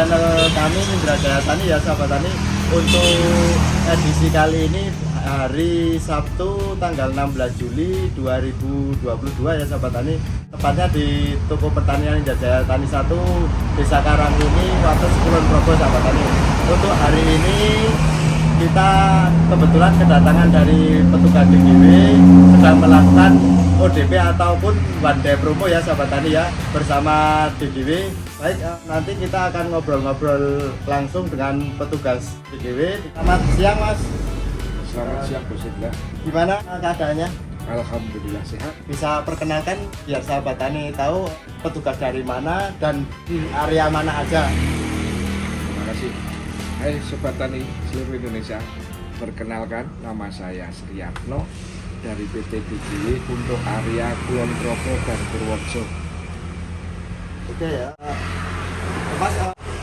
channel kami Mindra Jaya Tani ya sahabat tani. Untuk edisi kali ini hari Sabtu tanggal 16 Juli 2022 ya sahabat tani. Tepatnya di toko pertanian Mindra Jaya Tani 1 Desa Karangini, Wates, Kulon Progo sahabat tani. Untuk hari ini kita kebetulan kedatangan dari petugas DGW sedang melakukan ODP ataupun one day promo ya sahabat tani ya bersama DGW. Baik, nanti kita akan ngobrol-ngobrol langsung dengan petugas DGW. Selamat siang Mas. Selamat siang Bos Indra. Gimana keadaannya? Alhamdulillah sehat. Bisa perkenalkan biar sahabat tani tahu petugas dari mana dan di area mana aja. Terima kasih. Hai Sobat Tani seluruh Indonesia. Perkenalkan, nama saya Sriyatno dari PT DGW untuk area Kulon Progo dan Purworejo. Oke ya. Mas,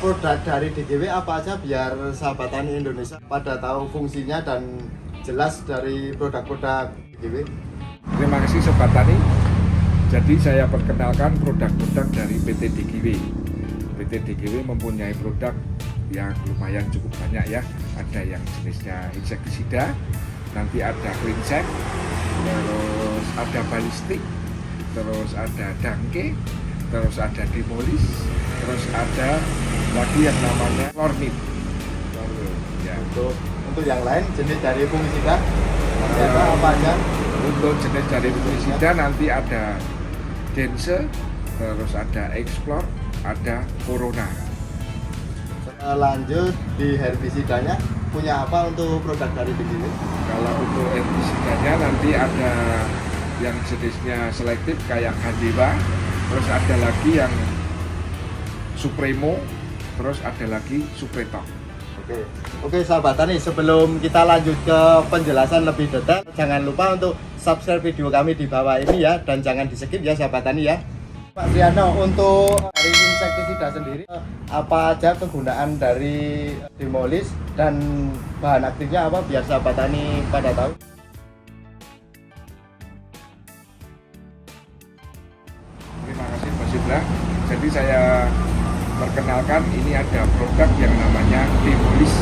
produk dari DGW apa aja biar sahabat tani Indonesia pada tahu fungsinya dan jelas dari produk-produk DGW. Terima kasih Sobat Tani. Jadi saya perkenalkan produk-produk dari PT DGW. PT DGW mempunyai produk yang lumayan cukup banyak ya. Ada yang jenisnya insektisida, nanti ada Cleansec, terus ada balistik, terus ada dangke, terus ada demolis, terus ada lagi yang namanya Chlormid. Ya. Untuk yang lain jenis dari fungisida nanti ada apa aja? Untuk jenis dari fungisida nanti ada Dense, terus ada Explore, ada Corona. Lanjut di herbisidanya punya apa untuk produk dari DGW? Kalau untuk herbisidanya nanti ada yang jenisnya selektif kayak Gandewa, terus ada lagi yang Supremo, terus ada lagi Supretok. Oke sahabat tani, sebelum kita lanjut ke penjelasan lebih detail, jangan lupa untuk subscribe video kami di bawah ini ya, dan jangan di skip ya sahabat tani ya. Pak Sriyatno, untuk dari insektisida sendiri apa aja kegunaan dari demolis dan bahan aktifnya apa biar sahabat tani pada tahu? Terima kasih Mas Indra. Jadi saya perkenalkan, ini ada produk yang namanya Demolis.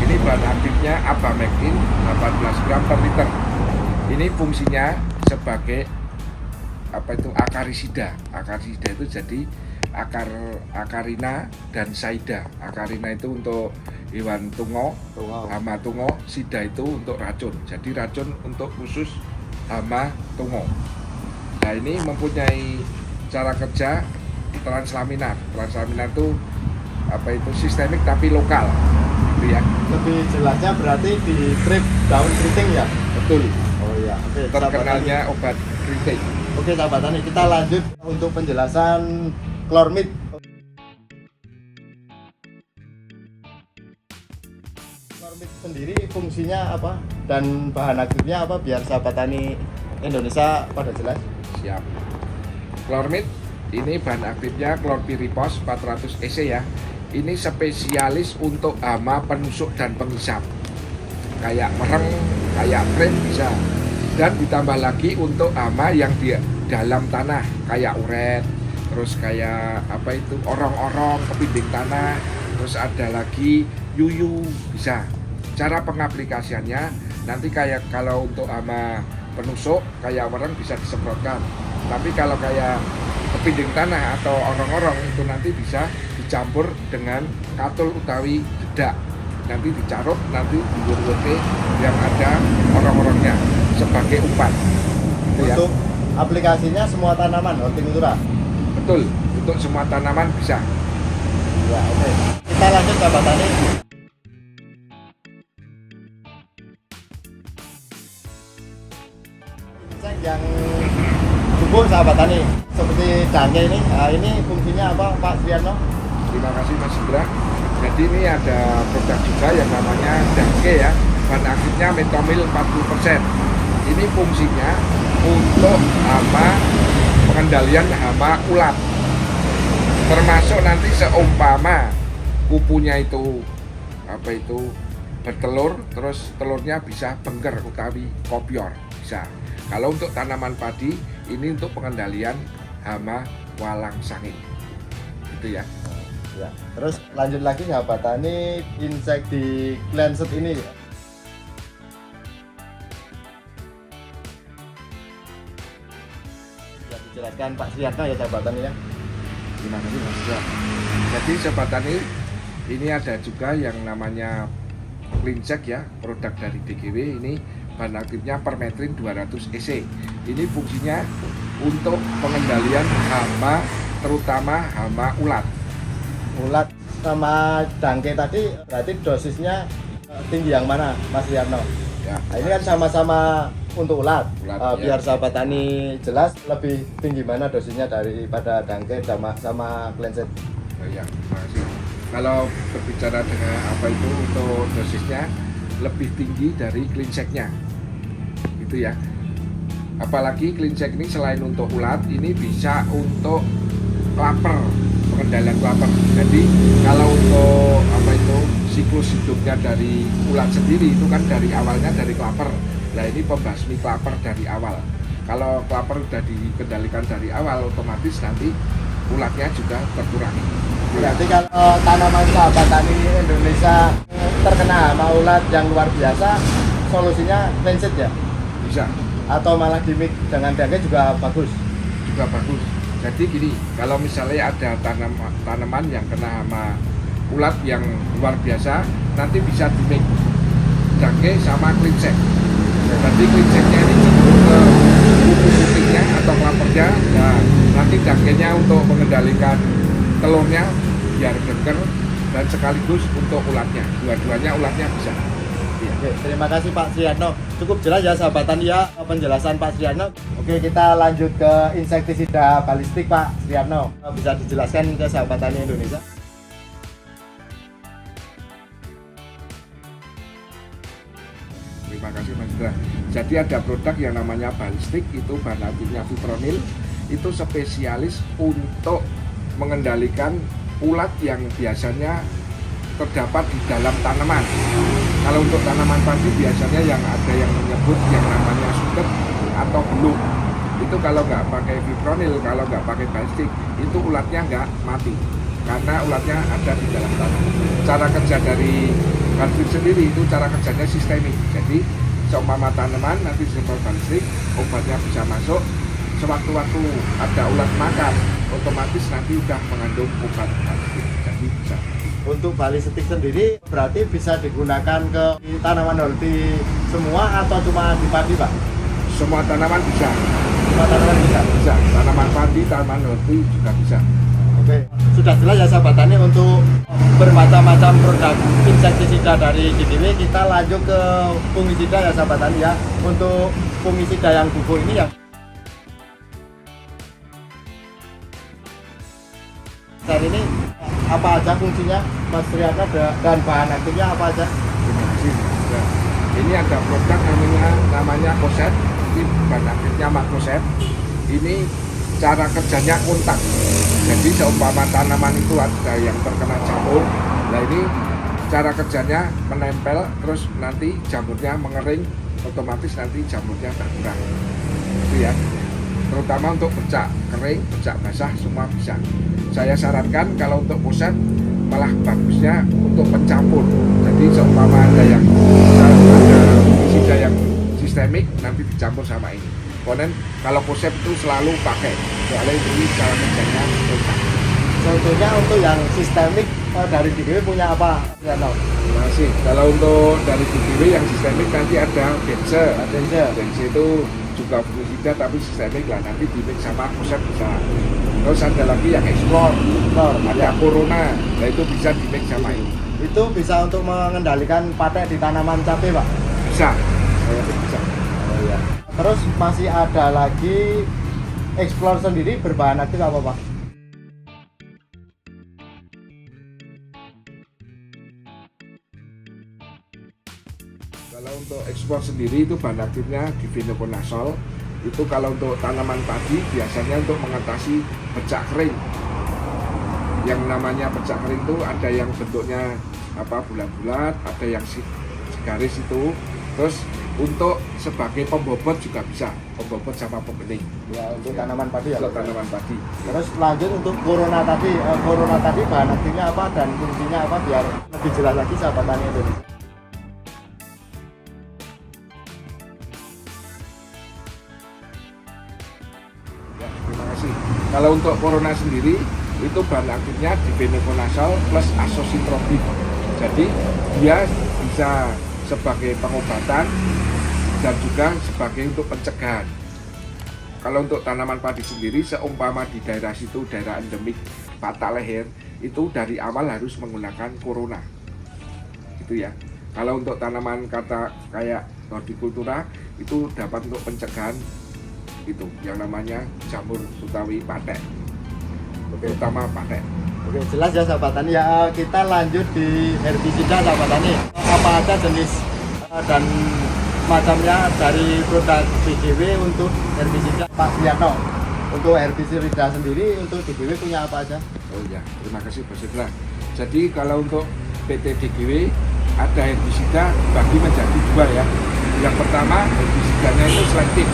Ini bahan aktifnya Abamectin 18 gram per liter. Ini fungsinya sebagai akarisida. Akarisida itu jadi akarina dan saida. Akarina itu untuk hewan tungo, hama tungo. Sida itu untuk racun. Jadi racun untuk khusus hama tungo. Nah, ini mempunyai cara kerja translaminar. Translaminar itu sistemik tapi lokal, gitu ya. Lebih jelasnya berarti di trip daun keriting ya? Betul. Oh iya. Oke, Terkenalnya obat keriting. Oke sahabat tani, kita lanjut untuk penjelasan Chlormid. Chlormid sendiri fungsinya apa dan bahan aktifnya apa biar sahabat tani Indonesia pada jelas? Siap. Chlormid ini bahan aktifnya chlorpyrifos 400 EC ya. Ini spesialis untuk hama penusuk dan penghisap. Kayak mereng, kayak krim bisa. Dan ditambah lagi untuk hama yang di dalam tanah kayak uret, terus kayak orong-orong, kepinding tanah, terus ada lagi yuyu bisa. Cara pengaplikasiannya nanti kayak kalau untuk hama penusuk kayak mereng bisa disemprotkan. Tapi kalau kayak kepinding tanah atau orong-orong itu nanti bisa dicampur dengan katul utawi dedak. Nanti dicarut, nanti diwur-wurke yang ada orang-orangnya sebagai umpan. Untuk aplikasinya semua tanaman hortikultura? Betul, untuk semua tanaman bisa. Ya, oke. Kita lanjut sahabat tani. Yang tumbuh sahabat tani seperti dangke ini fungsinya apa Pak Sriyatno? Terima kasih Mas Indra. Jadi ini ada produk juga yang namanya dangke ya. Bahan aktifnya metomil 40%. Ini fungsinya untuk hama, pengendalian hama ulat. Termasuk nanti seumpama kupunya itu bertelur, terus telurnya bisa bengker utawi kopior bisa. Kalau untuk tanaman padi ini untuk pengendalian hama walang sangit. Itu ya. Ya. Terus lanjut lagi sahabat tani, insek di Cleansed ini bisa dijelaskan Pak Sriyatno ya sahabat tani ya. Terima kasih Mas Jo. Jadi sahabat tani, ini ada juga yang namanya Cleansed ya, produk dari DGW. Ini bahan aktifnya permetrin 200 EC. Ini fungsinya untuk pengendalian hama, terutama hama ulat. Ulat sama dangke tadi berarti dosisnya tinggi yang mana Mas Sriyatno? Ya, Nah, ini kan sama-sama untuk ulat. Ulat, Biar ya. sahabat tani jelas lebih tinggi mana dosisnya daripada dangke sama Cleansed. oh ya, terima kasih. Kalau berbicara dengan apa itu untuk dosisnya lebih tinggi dari Cleansed-nya, gitu ya. Apalagi Cleansed ini selain untuk ulat, ini bisa untuk klaper, pengendalian klaper. Jadi kalau untuk apa itu siklus hidupnya dari ulat sendiri itu kan dari awalnya dari klaper. Nah ini pembasmi klaper dari awal. Kalau klaper udah dikendalikan dari awal, otomatis nanti ulatnya juga terkurangi. Berarti kalau tanaman sahabat tani Indonesia terkena hama ulat yang luar biasa, solusinya Cleansed ya? Bisa, Atau malah gimmick dengan dangke juga bagus? juga bagus. Jadi gini, kalau misalnya ada tanaman yang kena hama ulat yang luar biasa, nanti bisa di-mix dangke sama Cleansed. Jadi Cleansed-nya ini cenderung ke pupuknya atau klapernya, nah nanti dangkenya untuk mengendalikan telurnya biar dengker dan sekaligus untuk ulatnya. Dua-duanya ulatnya bisa. Oke, terima kasih Pak Sriyatno. Cukup jelas ya sahabat tani ya penjelasan Pak Sriyatno. Oke, kita lanjut ke insektisida balistik Pak Sriyatno. Bisa dijelaskan ke sahabat tani Indonesia? Terima kasih Mas Indra. Jadi ada produk yang namanya balistik, itu bahan aktifnya fipronil, itu spesialis untuk mengendalikan ulat yang biasanya terdapat di dalam tanaman. Kalau untuk tanaman padi biasanya yang ada yang menyebut yang namanya suket atau beluk. Itu kalau nggak pakai fipronil, kalau nggak pakai balistik, itu ulatnya nggak mati karena ulatnya ada di dalam tanaman. Cara kerja dari balistik sendiri itu cara kerjanya sistemik. Jadi seumpama tanaman nanti disemprot balistik, obatnya bisa masuk. Sewaktu-waktu ada ulat makan, otomatis nanti udah mengandung obat balistik. Jadi bisa. Untuk balistik sendiri berarti bisa digunakan ke tanaman horti semua atau cuma di padi Pak? Semua tanaman bisa. Semua tanaman bisa? Bisa. Tanaman padi, tanaman horti juga bisa. Oke, sudah jelas ya sahabat tani untuk bermacam-macam produk insektisida dari DGW. Kita lanjut ke fungisida ya sahabat tani ya. Untuk fungisida yang bubuk ini yang saat ini apa aja fungsinya Mas Sriyatno dan bahan aktifnya apa aja? Terima kasih. Ya. Ini ada produk namanya Koset. Ini bahan aktifnya Makroset. Ini cara kerjanya kontak. Jadi seumpama tanaman itu ada yang terkena jamur, nah ini cara kerjanya menempel, terus nanti jamurnya mengering, otomatis nanti jamurnya berkurang. Itu ya. Terutama untuk bercak kering, bercak basah semua bisa. Saya sarankan kalau untuk Koset malah bagusnya untuk pencampur. Jadi seumpama ada yang fungisida yang sistemik nanti dicampur sama ini. Kemudian kalau Koset itu selalu pakai, soalnya ini cara kerjanya kontak. Contohnya untuk yang sistemik dari DGW punya apa? Sriyatno? Terima kasih. Kalau untuk dari DGW yang sistemik nanti ada benze. Benze itu juga fungisida tapi sistemik lah, nanti di-mix sama Koset bisa. Terus ada lagi yang explore, ada corona, nah itu bisa di-mix sama ini. Itu bisa untuk mengendalikan patek di tanaman cabai Pak? Bisa, bisa. Oh iya. Terus masih ada lagi Explore sendiri berbahan aktif apa Pak? Kalau untuk ekspor sendiri itu bahan aktifnya difenoconazole. Itu kalau untuk tanaman padi biasanya untuk mengatasi bercak kering. Yang namanya bercak kering itu ada yang bentuknya bulat-bulat, ada yang garis itu. Terus untuk sebagai pembobot juga bisa, pembobot sama pembening Ya, untuk tanaman padi ya. untuk Pak? tanaman padi. Terus lanjut untuk corona tadi bahan aktifnya apa dan fungsinya apa biar lebih jelas lagi sahabat tani Indonesia. Ya, terima kasih. Kalau untuk corona sendiri itu bahan aktifnya difenoconazole plus azoxystrobin. Jadi dia bisa sebagai pengobatan dan juga sebagai untuk pencegahan. Kalau untuk tanaman padi sendiri, seumpama di daerah situ, daerah endemik patah leher, itu dari awal harus menggunakan corona. Gitu ya. Kalau untuk tanaman kayak hortikultura, itu dapat untuk pencegahan itu yang namanya jamur utawi patek. Terutama patek. Oke, jelas ya sahabat tani ya. Kita lanjut di herbisida sahabat tani. Apa aja jenis dan macamnya dari produk DGW untuk herbisida Pak Suyarno. Untuk herbisida sendiri untuk DGW punya apa aja? Oh ya, terima kasih Pak Sedra. Jadi kalau untuk PT DGW ada herbisida bagi menjadi dua ya. Yang pertama herbisidanya itu selektif.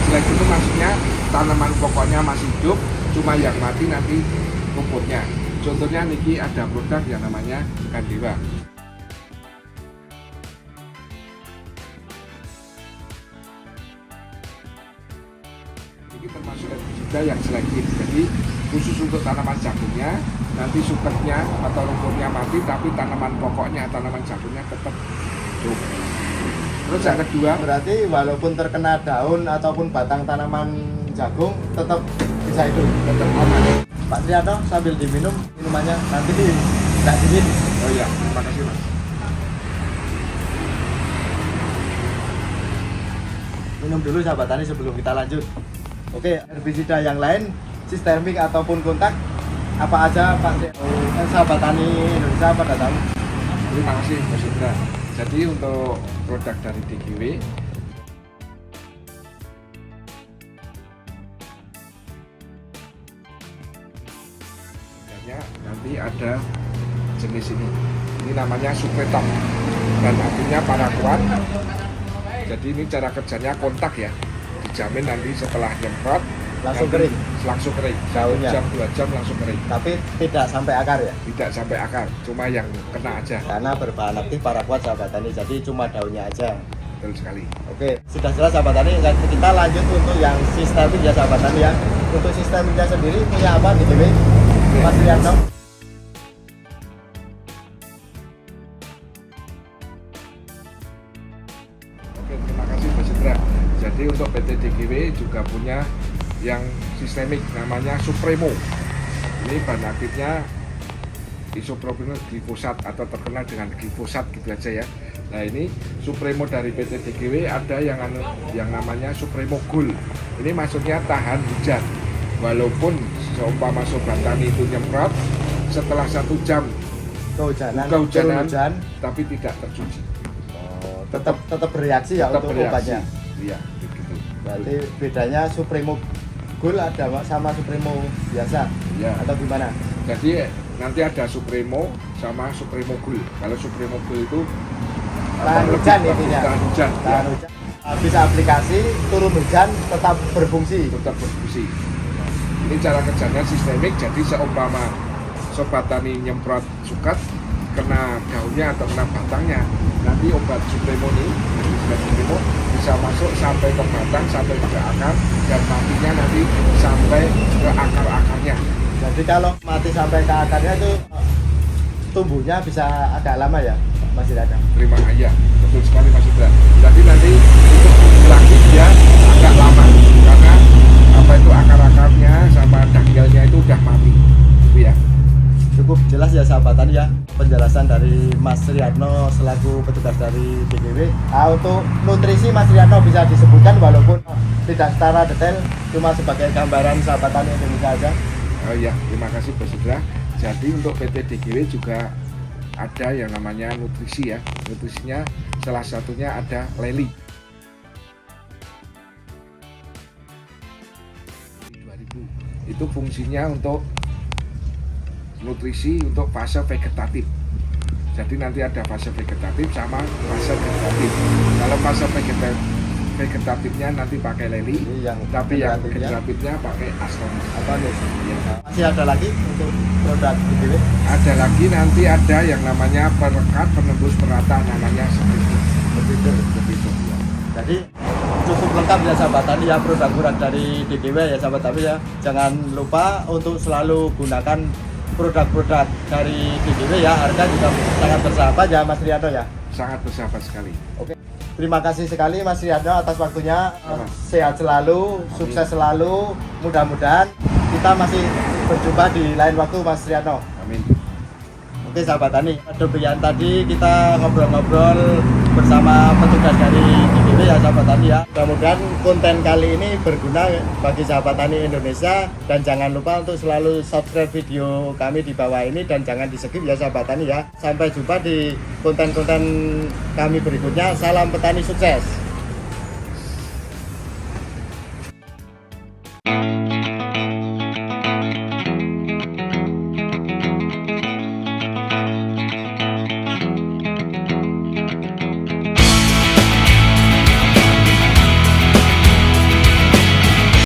Selektif itu maksudnya tanaman pokoknya masih hidup, cuma yang mati nanti rumputnya. Contohnya niki ada produk yang namanya Gandewa. Ini termasuk herbisida yang selektif. Jadi khusus untuk tanaman jagungnya, nanti suketnya atau rumputnya mati, tapi tanaman pokoknya, tanaman jagungnya tetap hidup. Terus yang kedua, Berarti walaupun terkena daun ataupun batang tanaman jagung tetap bisa hidup. tetap aman. Pak Suyarno sambil diminum minumannya nanti tidak dingin. Oh iya, terima kasih Mas. Minum dulu sahabat tani sebelum kita lanjut. Oke, herbisida yang lain sistemik ataupun kontak apa aja Pak sahabat tani Indonesia pada tahu. Terima kasih Mas Indra. Jadi untuk produk dari DGW nanti ada jenis ini namanya Supretop dan artinya paraquat. Jadi ini cara kerjanya kontak ya, dijamin nanti setelah nyemprot Langsung nanti kering? langsung kering, Daunnya? 1 jam 2 jam langsung kering, Tapi tidak sampai akar ya. tidak sampai akar, cuma yang kena aja. Karena berbahan aktif paraquat sahabat tani, jadi cuma daunnya aja. Betul sekali. Oke, sudah jelas sahabat tani. Kita lanjut untuk yang sistemik ya sahabat tani ya. Untuk sistemiknya sendiri punya apa DGW? Mas Suyarno? Oke, terima kasih Mas Indra. Jadi untuk PT DGW juga punya yang sistemik namanya Supremo. Ini bahan aktifnya isopropil glifosat atau terkenal dengan glifosat gitu aja ya. Nah ini Supremo dari PT DGW ada yang namanya Supremo Gold. Ini maksudnya tahan hujan. Walaupun seumpama sobat tani itu nyemprot setelah 1 jam Kehujanan, kehujanan, hujan, tapi tidak tercuci. tetap bereaksi ya Tetap untuk bereaksi. obatnya. Iya, begitu. Berarti bedanya Supremo Gold ada sama Supremo biasa Ya. atau gimana? Jadi nanti ada Supremo sama Supremo Gold. Kalau Supremo Gold itu Tahan lebih hujan bagus, intinya. Tahan hujan. Tahan Ya, hujan. Bisa aplikasi, turun hujan tetap berfungsi. tetap berfungsi. Ini cara kerjanya sistemik. Jadi seumpama sobat tani nyemprot suket kena daunnya atau kena batangnya, nanti obat Supremo ini, obat Supremo bisa masuk sampai ke batang, sampai ke akar, dan matinya nanti sampai ke akar-akarnya. Jadi kalau mati sampai ke akarnya itu tumbuhnya bisa agak lama ya, masih ada. Terima kasih, betul sekali Mas Indra. Jadi nanti untuk lagi dia agak lama karena apa itu akar-akarnya sama dangkalnya itu udah mati, gitu ya. Cukup jelas ya sahabat tani ya penjelasan dari Mas Suyarno selaku petugas dari DGW. Untuk nutrisi Mas Suyarno bisa disebutkan walaupun tidak secara detail, cuma sebagai gambaran sahabat tani Indonesia aja. Oh iya, terima kasih Mas Indra. Jadi untuk PT DGW juga ada yang namanya nutrisi ya. Nutrisinya salah satunya ada Leli. 2000. Itu fungsinya untuk nutrisi untuk fase vegetatif. Jadi nanti ada fase vegetatif sama fase vegetatif. Kalau fase vegetatifnya nanti pakai leli, Ini yang tapi yang vegetatifnya vegetatifnya pakai astonis. Astonis. Ya. Masih ada lagi untuk produk DBW? Ada lagi nanti ada yang namanya perekat penembus perata, namanya seperti itu. Ya. Jadi cukup lengkap ya sahabat tani ya produk-produk dari DBW ya sahabat tani ya. Jangan lupa untuk selalu gunakan produk-produk dari DBW ya. Harga juga sangat bersahabat ya Mas Rianto ya. Sangat bersahabat sekali. Oke. Terima kasih sekali Mas Rianto atas waktunya. Sama. Sehat selalu, Amin. sukses selalu. Mudah-mudahan kita masih berjumpa di lain waktu Mas Rianto. Amin. Oke sahabat tani, demikian tadi kita ngobrol-ngobrol bersama petugas dari DBW ya sahabat tani ya. Mudah-mudahan konten kali ini berguna bagi sahabat tani Indonesia dan jangan lupa untuk selalu subscribe video kami di bawah ini dan jangan di-skip ya sahabat tani ya. Sampai jumpa di konten-konten kami berikutnya. Salam petani sukses.